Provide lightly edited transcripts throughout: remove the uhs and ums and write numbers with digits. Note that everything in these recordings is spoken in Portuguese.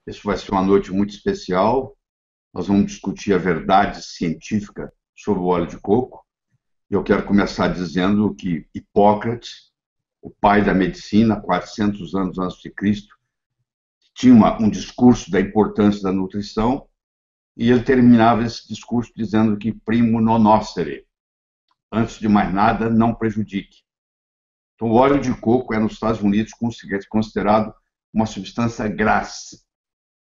Isso vai ser uma noite muito especial. Nós vamos discutir a verdade científica sobre o óleo de coco. Eu quero começar dizendo que Hipócrates, o pai da medicina, 400 anos antes de Cristo, tinha um discurso da importância da nutrição e ele terminava esse discurso dizendo que primo non nocere, antes de mais nada, não prejudique. Então, o óleo de coco é, nos Estados Unidos, considerado uma substância grasse,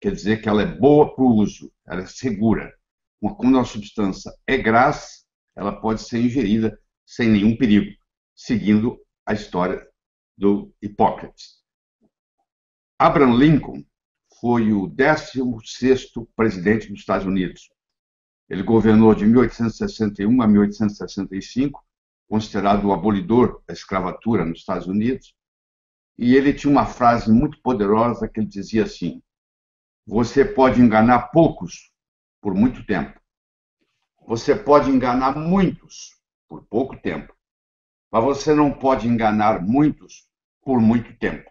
quer dizer que ela é boa para o uso, ela é segura. Quando uma substância é grassa, ela pode ser ingerida sem nenhum perigo, seguindo a história do Hipócrates. Abraham Lincoln foi o 16º presidente dos Estados Unidos. Ele governou de 1861 a 1865, considerado o abolidor da escravatura nos Estados Unidos, e ele tinha uma frase muito poderosa que ele dizia assim: você pode enganar poucos por muito tempo. Você pode enganar muitos por pouco tempo. Mas você não pode enganar muitos por muito tempo.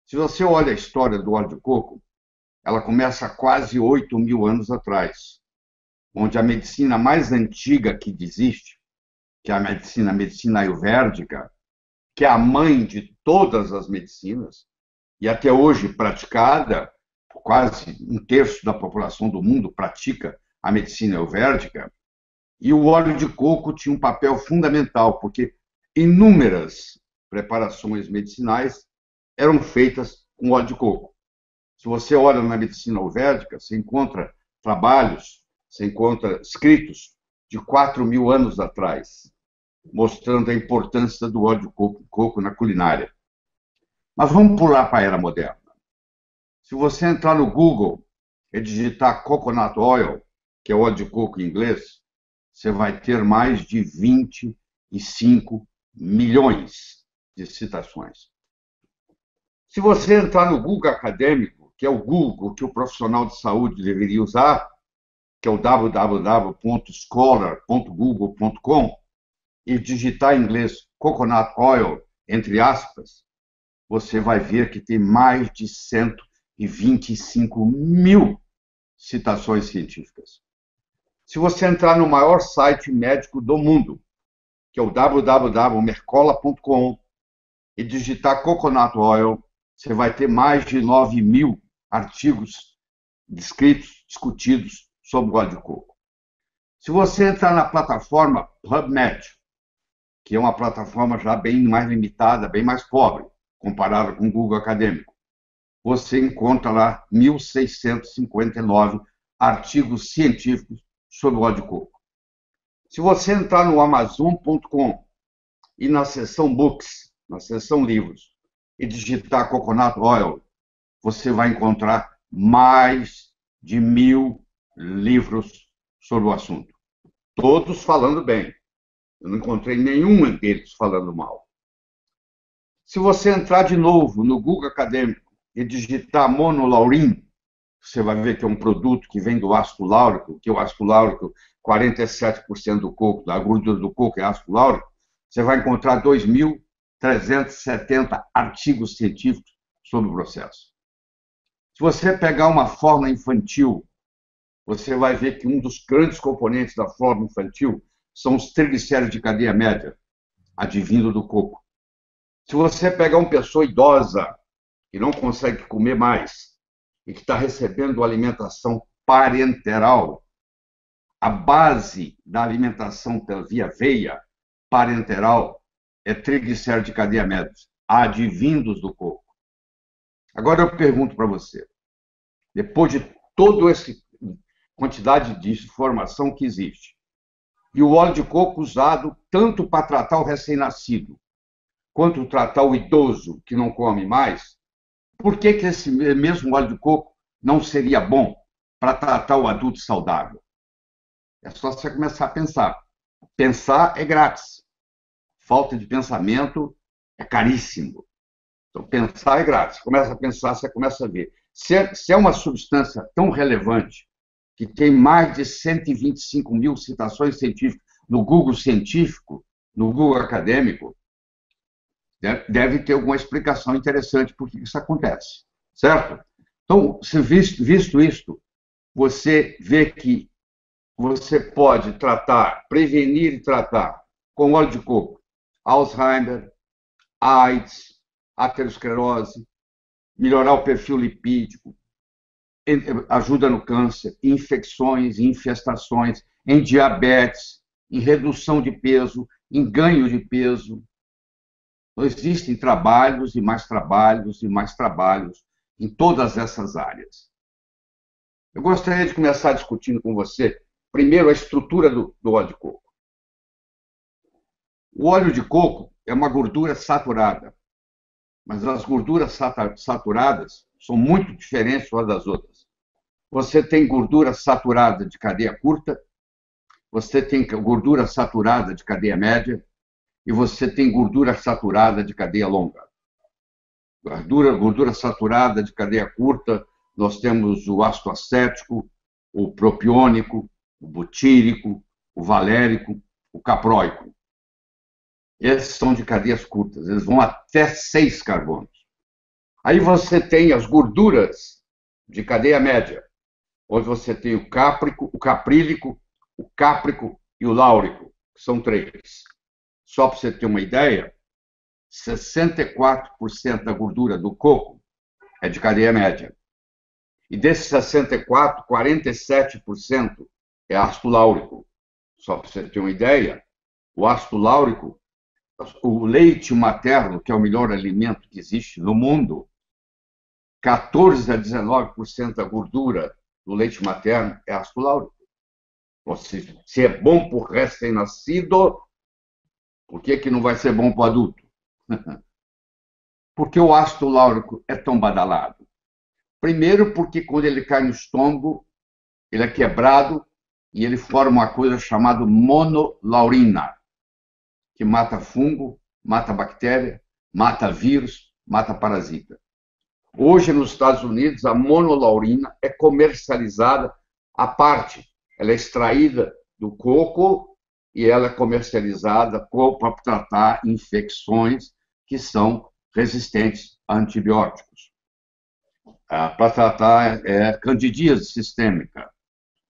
Se você olha a história do óleo de coco, ela começa há quase 8.000 anos atrás, onde a medicina mais antiga que existe, que é a medicina ayurvédica, que é a mãe de todas as medicinas, e até hoje praticada, quase 1/3 da população do mundo pratica a medicina ayurvédica, e o óleo de coco tinha um papel fundamental, porque inúmeras preparações medicinais eram feitas com óleo de coco. Se você olha na medicina ayurvédica, você encontra trabalhos, você encontra escritos de 4.000 anos atrás, mostrando a importância do óleo de coco na culinária. Mas vamos pular para a era moderna. Se você entrar no Google e digitar coconut oil, que é óleo de coco em inglês, você vai ter mais de 25 milhões de citações. Se você entrar no Google acadêmico, que é o Google que o profissional de saúde deveria usar, que é o www.scholar.google.com, e digitar em inglês coconut oil, entre aspas, você vai ver que tem mais de 125 mil citações científicas. Se você entrar no maior site médico do mundo, que é o www.mercola.com, e digitar coconut oil, você vai ter mais de 9.000 artigos descritos, discutidos sobre o óleo de coco. Se você entrar na plataforma PubMed, que é uma plataforma já bem mais limitada, bem mais pobre, comparada com o Google acadêmico, você encontra lá 1.659 artigos científicos sobre o óleo de coco. Se você entrar no Amazon.com e na seção Books, na seção Livros, e digitar Coconut Oil, você vai encontrar mais de 1.000 livros sobre o assunto. Todos falando bem. Eu não encontrei nenhum deles falando mal. Se você entrar de novo no Google acadêmico e digitar monolaurin, você vai ver que é um produto que vem do ácido láurico, que é o ácido láurico, 47% do coco, da gordura do coco é ácido láurico, você vai encontrar 2.370 artigos científicos sobre o processo. Se você pegar uma fórmula infantil, você vai ver que um dos grandes componentes da fórmula infantil são os triglicéridos de cadeia média, advindo do coco. Se você pegar uma pessoa idosa, que não consegue comer mais, e que está recebendo alimentação parenteral, a base da alimentação pela via veia parenteral é triglicéridos de cadeia média, advindos do coco. Agora eu pergunto para você, depois de toda essa quantidade de informação que existe, e o óleo de coco usado tanto para tratar o recém-nascido, quanto tratar o idoso que não come mais, por que esse mesmo óleo de coco não seria bom para tratar o adulto saudável? É só você começar a pensar. Pensar é grátis. Falta de pensamento é caríssimo. Então, pensar é grátis. Começa a pensar, você começa a ver. Se é uma substância tão relevante, que tem mais de 125 mil citações científicas no Google científico, no Google acadêmico, deve ter alguma explicação interessante por que isso acontece, certo? Então, se visto isto, você vê que você pode tratar, prevenir e tratar com óleo de coco Alzheimer, AIDS, aterosclerose, melhorar o perfil lipídico, ajuda no câncer, em infecções, em infestações, em diabetes, em redução de peso, em ganho de peso. Então, existem trabalhos e mais trabalhos e mais trabalhos em todas essas áreas. Eu gostaria de começar discutindo com você, primeiro, a estrutura do óleo de coco. O óleo de coco é uma gordura saturada, mas as gorduras saturadas são muito diferentes umas das outras. Você tem gordura saturada de cadeia curta, você tem gordura saturada de cadeia média e você tem gordura saturada de cadeia longa. Gordura saturada de cadeia curta, nós temos o ácido acético, o propiônico, o butírico, o valérico, o capróico. Esses são de cadeias curtas, eles vão até 6 carbonos. Aí você tem as gorduras de cadeia média, onde você tem o cáprico, o caprílico, o cáprico e o láurico, que são 3. Só para você ter uma ideia, 64% da gordura do coco é de cadeia média. E desses 64, 47% é ácido láurico. Só para você ter uma ideia, o ácido láurico, o leite materno, que é o melhor alimento que existe no mundo, 14 a 19% da gordura do leite materno é ácido láurico. Se é bom para o recém-nascido, por que não vai ser bom para o adulto? Por que o ácido láurico é tão badalado? Primeiro, porque quando ele cai no estômago, ele é quebrado e ele forma uma coisa chamada monolaurina, que mata fungo, mata bactéria, mata vírus, mata parasita. Hoje, nos Estados Unidos, a monolaurina é comercializada à parte. Ela é extraída do coco e ela é comercializada para tratar infecções que são resistentes a antibióticos. Para tratar candidíase sistêmica.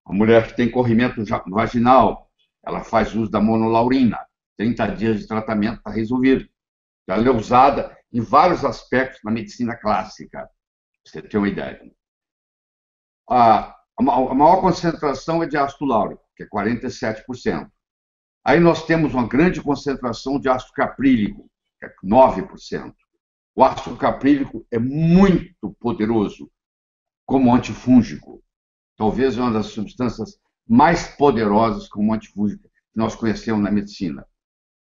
A mulher que tem corrimento vaginal, ela faz uso da monolaurina. 30 dias de tratamento está resolvido. Ela é usada em vários aspectos da medicina clássica, para você ter uma ideia. A maior concentração é de ácido láurico, que é 47%. Aí nós temos uma grande concentração de ácido caprílico, que é 9%. O ácido caprílico é muito poderoso como antifúngico. Talvez uma das substâncias mais poderosas como antifúngico que nós conhecemos na medicina.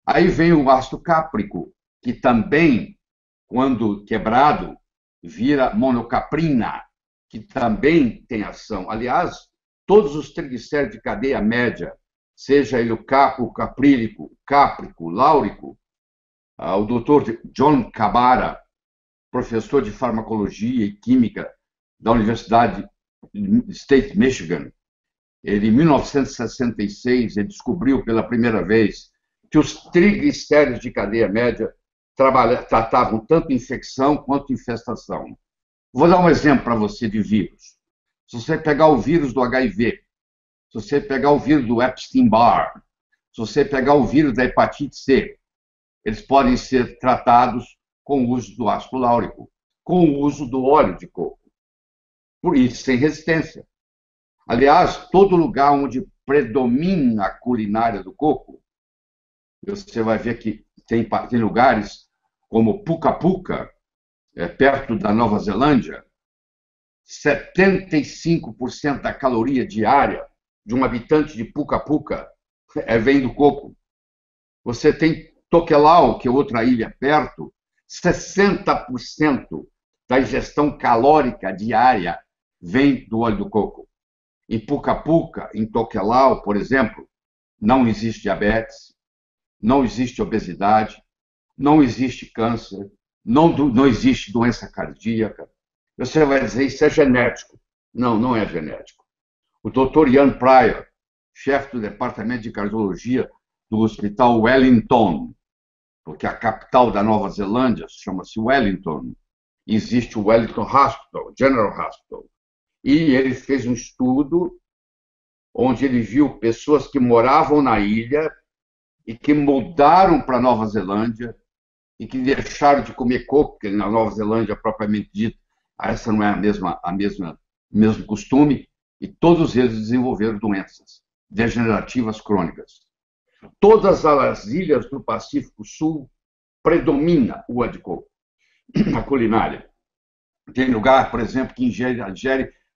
Aí vem o ácido cáprico, que também, quando quebrado, vira monocaprina, que também tem ação. Aliás, todos os triglicéridos de cadeia média, seja ele o caprílico, o cáprico, o láurico, o Dr. John Cabara, professor de farmacologia e química da Universidade State Michigan, ele, em 1966, ele descobriu pela primeira vez que os triglicéridos de cadeia média tratavam tanto infecção quanto infestação. Vou dar um exemplo para você de vírus. Se você pegar o vírus do HIV, se você pegar o vírus do Epstein-Barr, se você pegar o vírus da hepatite C, eles podem ser tratados com o uso do ácido láurico, com o uso do óleo de coco. Por isso, sem resistência. Aliás, todo lugar onde predomina a culinária do coco, você vai ver que tem lugares como Puka Puka, perto da Nova Zelândia, 75% da caloria diária de um habitante de Puka Puka vem do coco. Você tem Tokelau, que é outra ilha perto, 60% da ingestão calórica diária vem do óleo do coco. Em Puka Puka, em Tokelau, por exemplo, não existe diabetes, não existe obesidade, não existe câncer, não existe doença cardíaca. Você vai dizer, isso é genético. Não, não é genético. O Dr. Ian Pryor, chefe do departamento de cardiologia do Hospital Wellington, porque a capital da Nova Zelândia chama-se Wellington, existe o Wellington Hospital, General Hospital, e ele fez um estudo onde ele viu pessoas que moravam na ilha e que mudaram para Nova Zelândia e que deixaram de comer coco, porque na Nova Zelândia, propriamente dito, essa não é o mesmo costume, e todos eles desenvolveram doenças degenerativas crônicas. Todas as ilhas do Pacífico Sul predomina o óleo de coco na culinária. Tem lugar, por exemplo, que ingere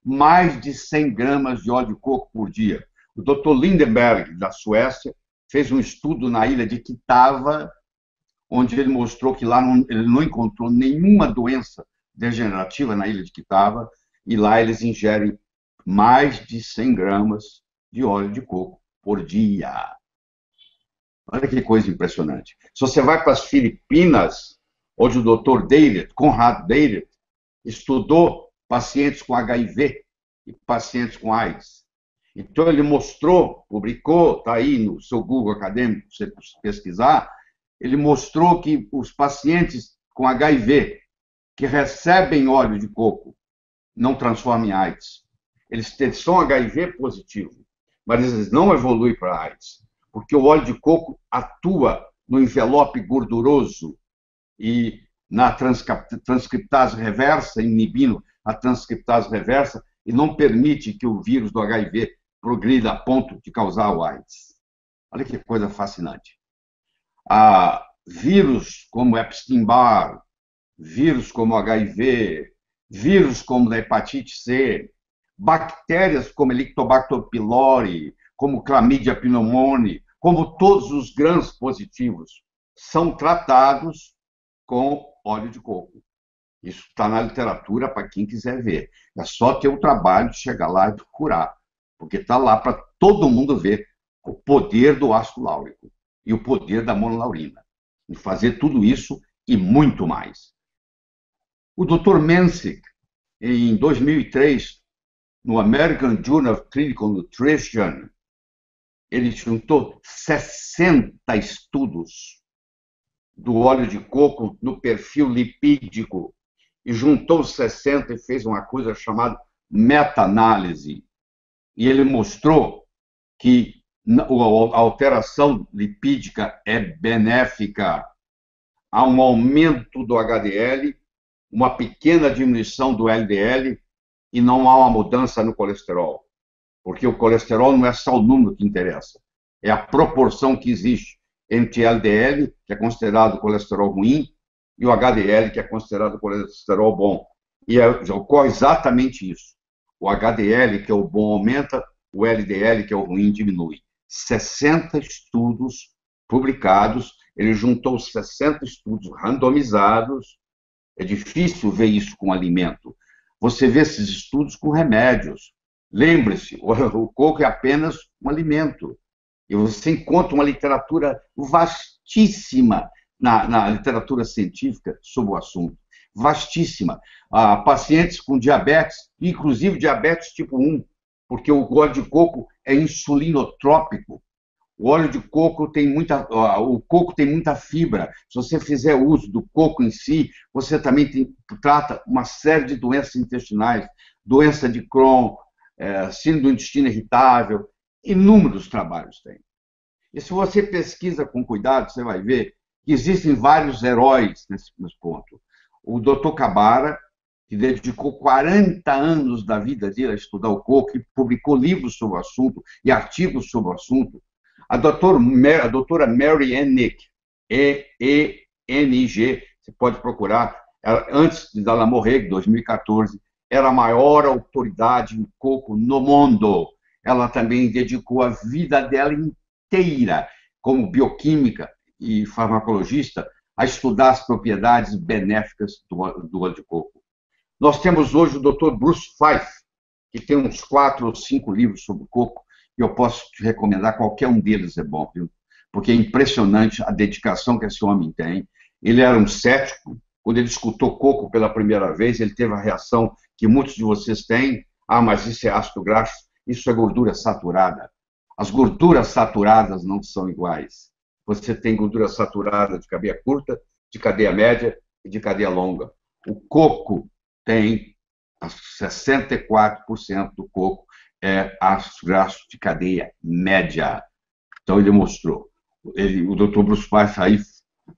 mais de 100 gramas de óleo de coco por dia. O Dr. Lindenberg, da Suécia, fez um estudo na ilha de Kitava, onde ele mostrou que lá ele não encontrou nenhuma doença degenerativa na ilha de Kitava, e lá eles ingerem mais de 100 gramas de óleo de coco por dia. Olha que coisa impressionante. Se você vai para as Filipinas, onde o Dr. Conrad Deiret, estudou pacientes com HIV e pacientes com AIDS. Então, ele mostrou, publicou, está aí no seu Google acadêmico, se você pesquisar, ele mostrou que os pacientes com HIV que recebem óleo de coco não transformam em AIDS. Eles são HIV positivo, mas eles não evoluem para AIDS, porque o óleo de coco atua no envelope gorduroso e na transcriptase reversa, inibindo a transcriptase reversa, e não permite que o vírus do HIV progrida a ponto de causar o AIDS. Olha que coisa fascinante. Vírus como Epstein-Barr, vírus como HIV, vírus como a hepatite C, bactérias como Helicobacter pylori, como Chlamydia pneumoniae, como todos os grãos positivos, são tratados com óleo de coco. Isso está na literatura para quem quiser ver. É só ter o trabalho de chegar lá e procurar, porque está lá para todo mundo ver o poder do ácido láurico e o poder da monolaurina, em fazer tudo isso e muito mais. O Dr. Menzik, em 2003, no American Journal of Clinical Nutrition, ele juntou 60 estudos do óleo de coco no perfil lipídico e juntou 60 e fez uma coisa chamada meta-análise. E ele mostrou que a alteração lipídica é benéfica. Há um aumento do HDL, uma pequena diminuição do LDL e não há uma mudança no colesterol. Porque o colesterol não é só o número que interessa, é a proporção que existe entre LDL, que é considerado colesterol ruim, e o HDL, que é considerado colesterol bom. E ocorre exatamente isso. O HDL, que é o bom, aumenta, o LDL, que é o ruim, diminui. 60 estudos publicados, ele juntou 60 estudos randomizados. É difícil ver isso com alimento. Você vê esses estudos com remédios. Lembre-se, o coco é apenas um alimento. E você encontra uma literatura vastíssima na literatura científica sobre o assunto. Vastíssima. Pacientes com diabetes, inclusive diabetes tipo 1, porque o óleo de coco é insulinotrópico. O óleo de coco tem o coco tem muita fibra. Se você fizer uso do coco em si, você também trata uma série de doenças intestinais, doença de Crohn, síndrome do intestino irritável, inúmeros trabalhos tem. E se você pesquisa com cuidado, você vai ver que existem vários heróis nesse ponto. O Dr. Kabara, que dedicou 40 anos da vida dele a estudar o coco e publicou livros sobre o assunto e artigos sobre o assunto. A doutora Mary Enig, E-E-N-I-G, você pode procurar, antes de ela morrer, em 2014, era a maior autoridade em coco no mundo. Ela também dedicou a vida dela inteira, como bioquímica e farmacologista, a estudar as propriedades benéficas do óleo de coco. Nós temos hoje o Dr. Bruce Fife, que tem uns 4 ou 5 livros sobre coco, e eu posso te recomendar, qualquer um deles é bom, viu? Porque é impressionante a dedicação que esse homem tem. Ele era um cético. Quando ele escutou coco pela primeira vez, ele teve a reação que muitos de vocês têm: mas isso é ácido graxo, isso é gordura saturada. As gorduras saturadas não são iguais. Você tem gordura saturada de cadeia curta, de cadeia média e de cadeia longa. O coco tem 64% do coco é ácidos graxos de cadeia média. Então ele mostrou. O Dr. Bruce Weiss aí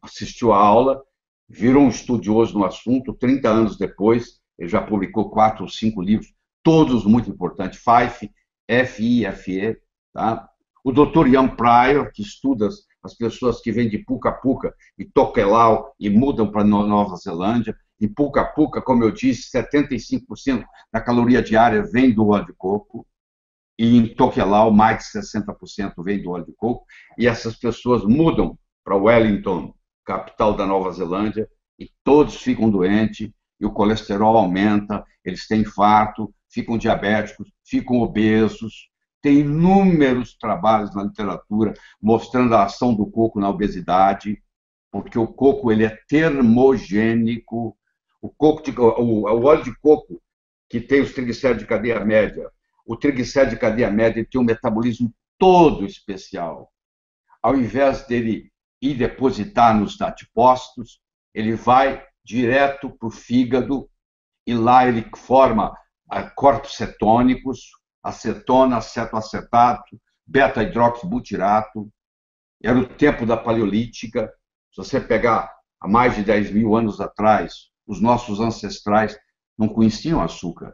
assistiu à aula, virou um estudioso no assunto. 30 anos depois, ele já publicou 4 ou 5 livros, todos muito importantes. Fife, F-I-F-E, tá? O Dr. Ian Pryor, que estuda as pessoas que vêm de Puka Puka e Tokelau e mudam para Nova Zelândia. Em Puka Puka, como eu disse, 75% da caloria diária vem do óleo de coco. E em Tokelau, mais de 60% vem do óleo de coco. E essas pessoas mudam para Wellington, capital da Nova Zelândia, e todos ficam doentes, e o colesterol aumenta, eles têm infarto, ficam diabéticos, ficam obesos. Tem inúmeros trabalhos na literatura mostrando a ação do coco na obesidade, porque o coco ele é termogênico. O óleo de coco, que tem os triglicéridos de cadeia média, o triglicéride de cadeia média tem um metabolismo todo especial. Ao invés dele ir depositar nos adipócitos, ele vai direto para o fígado e lá ele forma corpos cetônicos, acetona, acetoacetato, beta-hidroxibutirato. Era o tempo da paleolítica. Se você pegar há mais de 10 mil anos atrás, os nossos ancestrais não conheciam açúcar,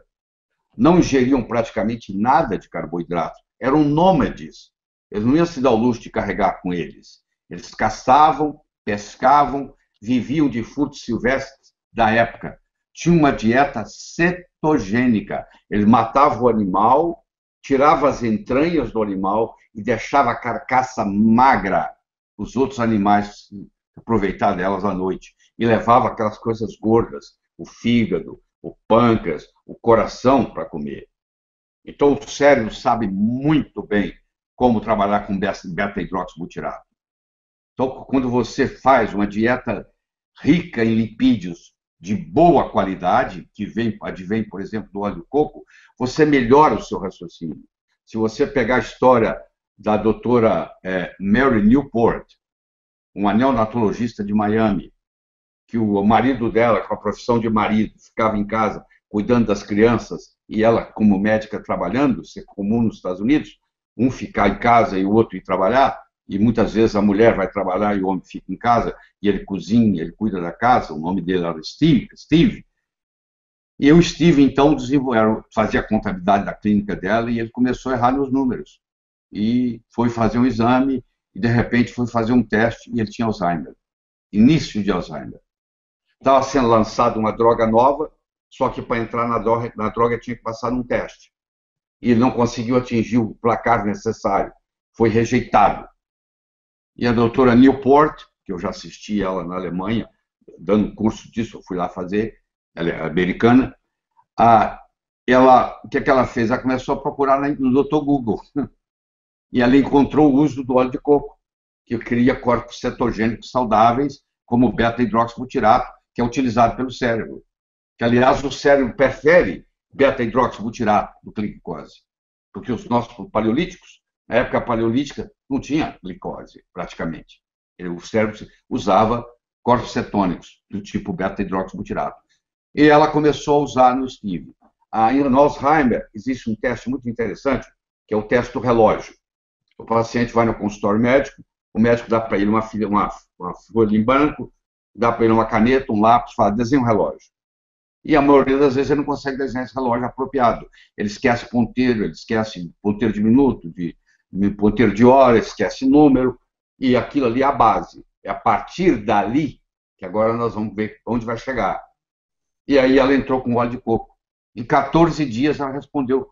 não ingeriam praticamente nada de carboidrato, eram nômades. Eles não iam se dar o luxo de carregar com eles. Eles caçavam, pescavam, viviam de frutos silvestres da época. Tinha uma dieta cetogênica. Ele matava o animal, tirava as entranhas do animal e deixava a carcaça magra, os outros animais aproveitar delas à noite. E levava aquelas coisas gordas, o fígado, o pâncreas, o coração para comer. Então o cérebro sabe muito bem como trabalhar com beta-hidroxibutirato. Então, quando você faz uma dieta rica em lipídios de boa qualidade, que advém, por exemplo, do óleo de coco, você melhora o seu raciocínio. Se você pegar a história da doutora Mary Newport, uma neonatologista de Miami, que o marido dela, com a profissão de marido, ficava em casa cuidando das crianças, e ela, como médica, trabalhando, isso é comum nos Estados Unidos, um ficar em casa e o outro ir trabalhar, e muitas vezes a mulher vai trabalhar e o homem fica em casa, e ele cozinha, ele cuida da casa, o nome dele era Steve. E o Steve, então, fazia a contabilidade da clínica dela, e ele começou a errar nos números. E foi fazer um exame, e de repente foi fazer um teste, e ele tinha Alzheimer. Início de Alzheimer. Estava sendo lançada uma droga nova, só que para entrar na droga tinha que passar num teste. E ele não conseguiu atingir o placar necessário. Foi rejeitado. E a doutora Newport, que eu já assisti ela na Alemanha, dando curso disso, eu fui lá fazer, ela é americana, o que ela fez? Ela começou a procurar no Dr. Google. E ela encontrou o uso do óleo de coco, que cria corpos cetogênicos saudáveis, como o beta-hidroxibutirato, que é utilizado pelo cérebro. Que, aliás, o cérebro prefere beta-hidroxibutirato do que glicose. Porque os nossos paleolíticos, na época paleolítica, não tinha glicose, praticamente. O cérebro usava corpos cetônicos, do tipo beta-hidroxibutirato. E ela começou a usar no Steve. No Alzheimer, existe um teste muito interessante, que é o teste do relógio. O paciente vai no consultório médico, o médico dá para ele uma folha em branco, dá para ele uma caneta, um lápis, fala, desenha um relógio. E a maioria das vezes ele não consegue desenhar esse relógio apropriado. Ele esquece ponteiro, ele esquece ponteiro de minuto, ponteiro de hora, esquece número, e aquilo ali é a base. É a partir dali que agora nós vamos ver onde vai chegar. E aí ela entrou com óleo de coco. Em 14 dias ela respondeu,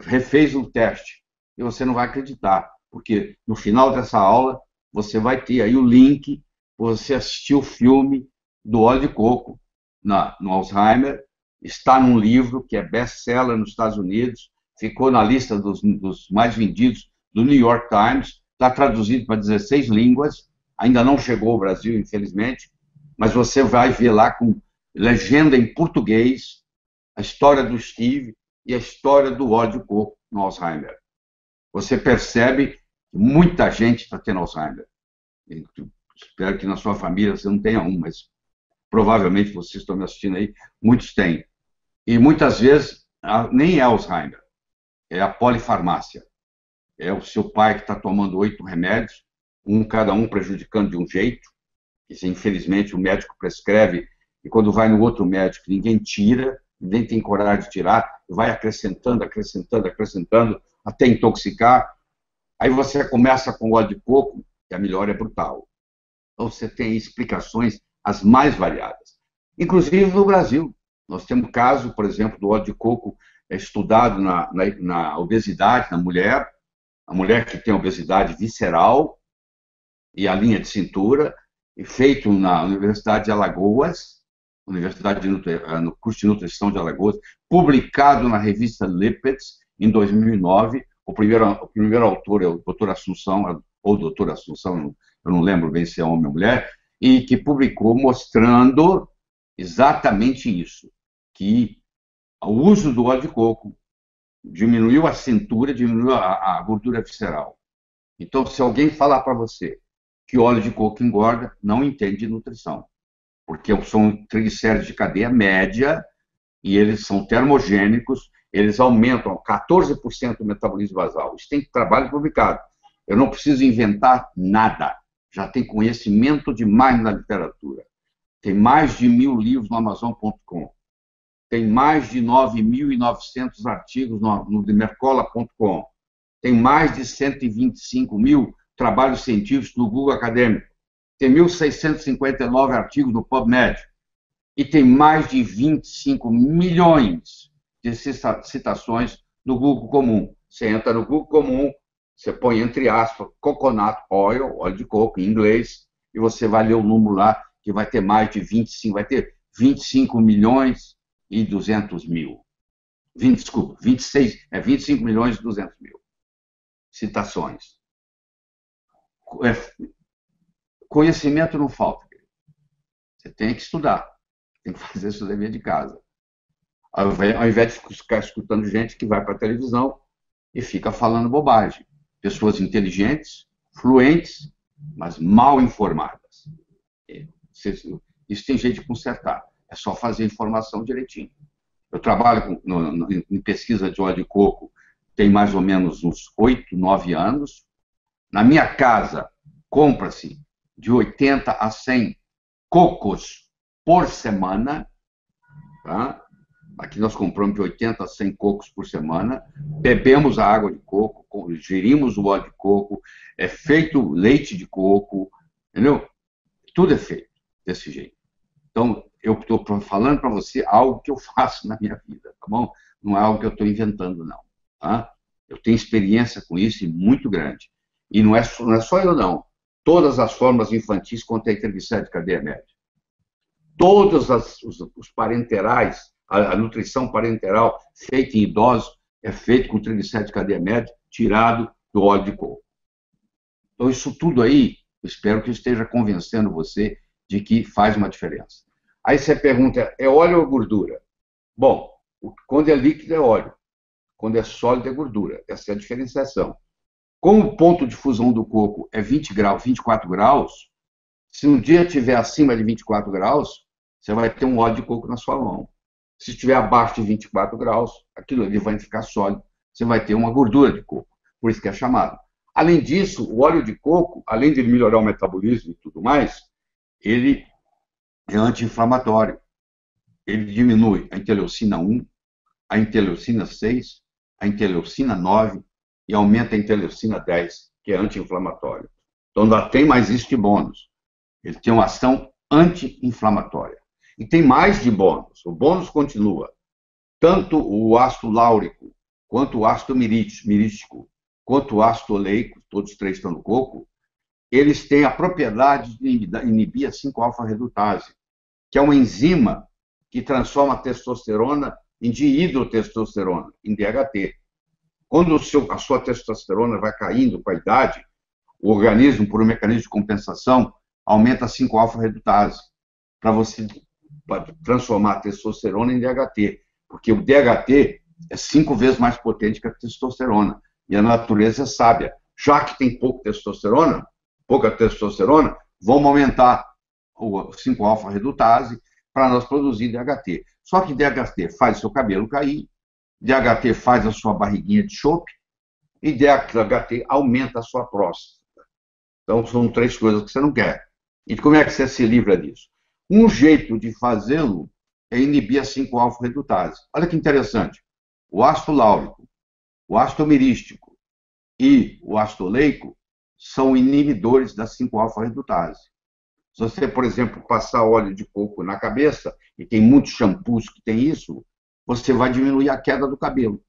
refez o teste. E você não vai acreditar, porque no final dessa aula você vai ter aí o link, você assistiu o filme do óleo de coco no Alzheimer, está num livro que é best-seller nos Estados Unidos, ficou na lista dos mais vendidos do New York Times, está traduzido para 16 línguas, ainda não chegou ao Brasil, infelizmente, mas você vai ver lá com legenda em português a história do Steve e a história do óleo de coco no Alzheimer. Você percebe que muita gente está tendo Alzheimer. Espero que na sua família você não tenha um, mas provavelmente vocês estão me assistindo aí, muitos têm. E muitas vezes nem é Alzheimer, é a polifarmácia. É o seu pai que está tomando 8 remédios, cada um prejudicando de um jeito, que infelizmente o médico prescreve, e quando vai no outro médico, ninguém tira, ninguém tem coragem de tirar, vai acrescentando, acrescentando, acrescentando, até intoxicar. Aí você começa com óleo de coco, e a melhora é brutal. Então você tem explicações as mais variadas. Inclusive no Brasil. Nós temos caso, por exemplo, do óleo de coco estudado na obesidade, na mulher, a mulher que tem obesidade visceral e a linha de cintura, e feito na Universidade de Alagoas, no curso de nutrição de Alagoas, publicado na revista Lipids, em 2009. O primeiro autor é o doutor Assunção, ou doutora Assunção, eu não lembro bem se é homem ou mulher, e que publicou mostrando exatamente isso, que o uso do óleo de coco diminuiu a cintura, diminuiu a gordura visceral. Então, se alguém falar para você que óleo de coco engorda, não entende nutrição, porque são triglicéridos de cadeia média e eles são termogênicos, eles aumentam 14% do metabolismo basal. Isso tem trabalho publicado. Eu não preciso inventar nada. Já tem conhecimento demais na literatura. Tem mais de 1000 livros no Amazon.com. Tem mais de 9.900 artigos no Mercola.com. Tem mais de 125 mil trabalhos científicos no Google Acadêmico. Tem 1.659 artigos no PubMed. E tem mais de 25 milhões de citações no Google Comum. Você entra no Google Comum, você põe entre aspas, coconut oil, óleo de coco em inglês, e você vai ler o número lá, que vai ter mais de 25, vai ter 25 milhões e 200 mil. 25 milhões e 200 mil citações. Conhecimento não falta. Você tem que estudar, tem que fazer seu dever de casa. Ao invés de ficar escutando gente que vai para a televisão e fica falando bobagem. Pessoas inteligentes, fluentes, mas mal informadas. Isso tem jeito de consertar. É só fazer a informação direitinho. Eu trabalho em pesquisa de óleo de coco tem mais ou menos uns 8, 9 anos. Na minha casa, compra-se de 80 a 100 cocos por semana. Tá? Aqui nós compramos de 80 a 100 cocos por semana. Bebemos a água de coco, ingerimos o óleo de coco, é feito leite de coco, entendeu? Tudo é feito desse jeito. Então, eu estou falando para você algo que eu faço na minha vida, tá bom? Não é algo que eu estou inventando, não. Tá? Eu tenho experiência com isso e muito grande. E não é só eu, não. Todas as formas infantis contêm triglicéridos de cadeia média. Todos os parenterais, a nutrição parenteral feita em idosos é feita com triglicéridos de cadeia média, tirado do óleo de coco. Então, isso tudo aí, eu espero que eu esteja convencendo você de que faz uma diferença. Aí você pergunta, é óleo ou gordura? Bom, quando é líquido é óleo, quando é sólido é gordura. Essa é a diferenciação. Como o ponto de fusão do coco é 20 graus, 24 graus, se um dia estiver acima de 24 graus, você vai ter um óleo de coco na sua mão. Se estiver abaixo de 24 graus, aquilo ali vai ficar sólido, você vai ter uma gordura de coco. Por isso que é chamado. Além disso, o óleo de coco, além de melhorar o metabolismo e tudo mais, ele é anti-inflamatório. Ele diminui a interleucina 1, a interleucina 6, a interleucina 9 e aumenta a interleucina 10, que é anti-inflamatório. Então, ainda tem mais isso de bônus. Ele tem uma ação anti-inflamatória. E tem mais de bônus. O bônus continua. Tanto o ácido láurico, quanto o ácido mirístico, quanto o ácido oleico, todos os três estão no coco, eles têm a propriedade de inibir a 5-alfa-redutase, que é uma enzima que transforma a testosterona em dihidrotestosterona, em DHT. Quando a sua testosterona vai caindo com a idade, o organismo, por um mecanismo de compensação, aumenta a 5-alfa-redutase, para você transformar a testosterona em DHT, porque o DHT é 5 vezes mais potente que a testosterona, e a natureza é sábia. Já que tem pouca testosterona, vamos aumentar o 5-alfa-redutase para nós produzir DHT. Só que DHT faz o seu cabelo cair, DHT faz a sua barriguinha de chope e DHT aumenta a sua próstata. Então, são 3 coisas que você não quer. E como é que você se livra disso? Um jeito de fazê-lo é inibir a 5-alfa-redutase. Olha que interessante. O ácido láurico, o ácido mirístico e o ácido oleico são inibidores da 5-alfa-redutase. Se você, por exemplo, passar óleo de coco na cabeça, e tem muitos shampoos que tem isso, você vai diminuir a queda do cabelo.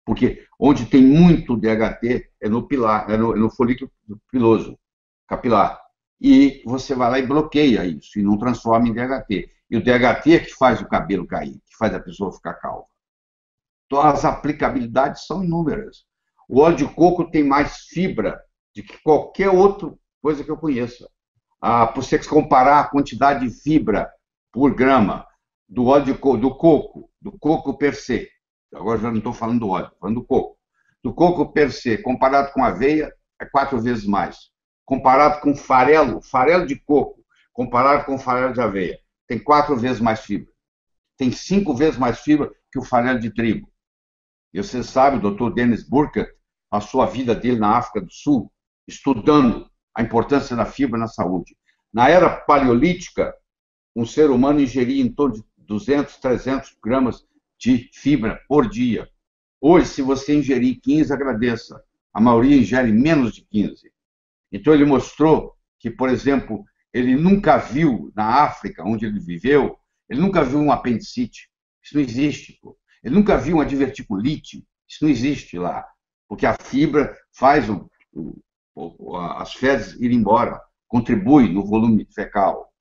Porque onde tem muito DHT é no pilar, é no folículo piloso, capilar. E você vai lá e bloqueia isso, e não transforma em DHT. E o DHT é que faz o cabelo cair, que faz a pessoa ficar calva. Então, as aplicabilidades são inúmeras. O óleo de coco tem mais fibra do que qualquer outra coisa que eu conheça. Para você comparar a quantidade de fibra por grama do óleo do coco per se, agora já não estou falando do óleo, estou falando do coco. Do coco per se, comparado com aveia, é 4 vezes mais. Comparado com farelo de coco, comparado com farelo de aveia, tem 4 vezes mais fibra. Tem 5 vezes mais fibra que o farelo de trigo. E você sabe, o Dr. Dennis Burkert passou a vida dele na África do Sul, estudando a importância da fibra na saúde. Na era paleolítica, um ser humano ingeria em torno de 200, 300 gramas de fibra por dia. Hoje, se você ingerir 15, agradeça. A maioria ingere menos de 15. Então, ele mostrou que, por exemplo, ele nunca viu, na África, onde ele viveu, ele nunca viu um apendicite. Isso não existe. Pô. Ele nunca viu uma diverticulite. Isso não existe lá. Porque a fibra faz as fezes ir embora, contribui no volume fecal.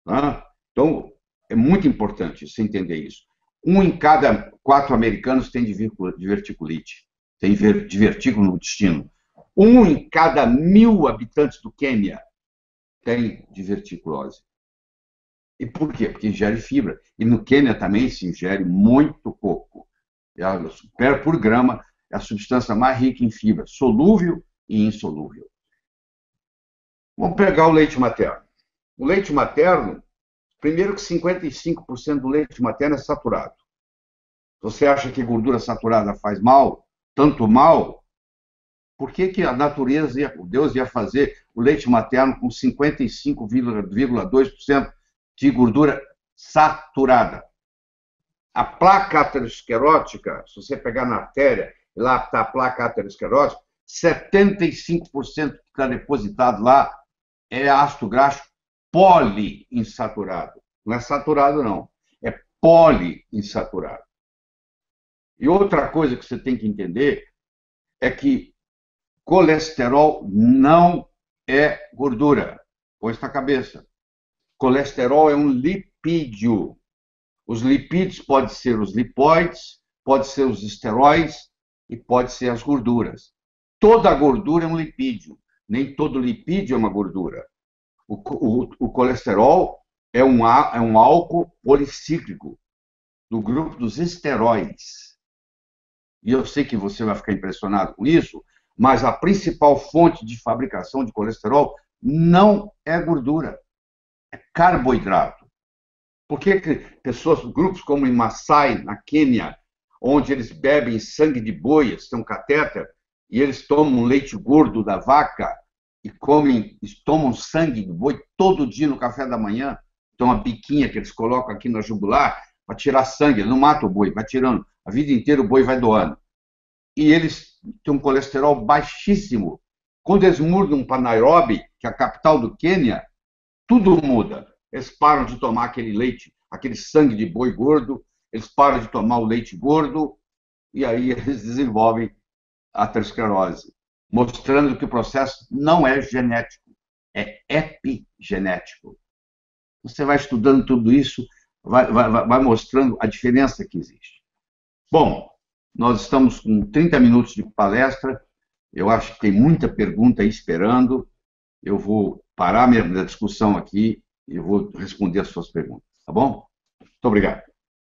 Tá? Então, é muito importante você entender isso. 1 em cada 4 americanos tem diverticulite, tem divertículo no intestino. 1 em cada 1.000 habitantes do Quênia tem diverticulose. E por quê? Porque ingere fibra. E no Quênia também se ingere muito coco. Por grama, é a substância mais rica em fibra, solúvel e insolúvel. Vamos pegar o leite materno. O leite materno, primeiro que 55% do leite materno é saturado. Você acha que gordura saturada faz mal? Tanto mal? Por que a natureza, Deus ia fazer o leite materno com 55,2% de gordura saturada? A placa aterosclerótica, se você pegar na artéria, lá está a placa aterosclerótica, 75% que está depositado lá é ácido graxo poliinsaturado. Não é saturado, não. É poliinsaturado. E outra coisa que você tem que entender é que colesterol não é gordura. Põe isso na cabeça. Colesterol é um lipídio. Os lipídios podem ser os lipóides, pode ser os esteróides e pode ser as gorduras. Toda gordura é um lipídio. Nem todo lipídio é uma gordura. O colesterol é um álcool policíclico do grupo dos esteróides. E eu sei que você vai ficar impressionado com isso, mas a principal fonte de fabricação de colesterol não é gordura, é carboidrato. Por que grupos como em Maasai, na Quênia, onde eles bebem sangue de boi, eles têm um catéter, e eles tomam leite gordo da vaca, e tomam sangue de boi todo dia no café da manhã, então uma biquinha que eles colocam aqui na jugular para tirar sangue, ele não mata o boi, vai tirando, a vida inteira o boi vai doando. E eles têm um colesterol baixíssimo. Quando eles mudam para Nairobi, que é a capital do Quênia, tudo muda. Eles param de tomar aquele leite, aquele sangue de boi gordo, eles param de tomar o leite gordo, e aí eles desenvolvem a aterosclerose, mostrando que o processo não é genético, é epigenético. Você vai estudando tudo isso, vai mostrando a diferença que existe. Bom, nós estamos com 30 minutos de palestra, eu acho que tem muita pergunta aí esperando, eu vou parar minha discussão aqui e eu vou responder as suas perguntas, tá bom? Muito obrigado.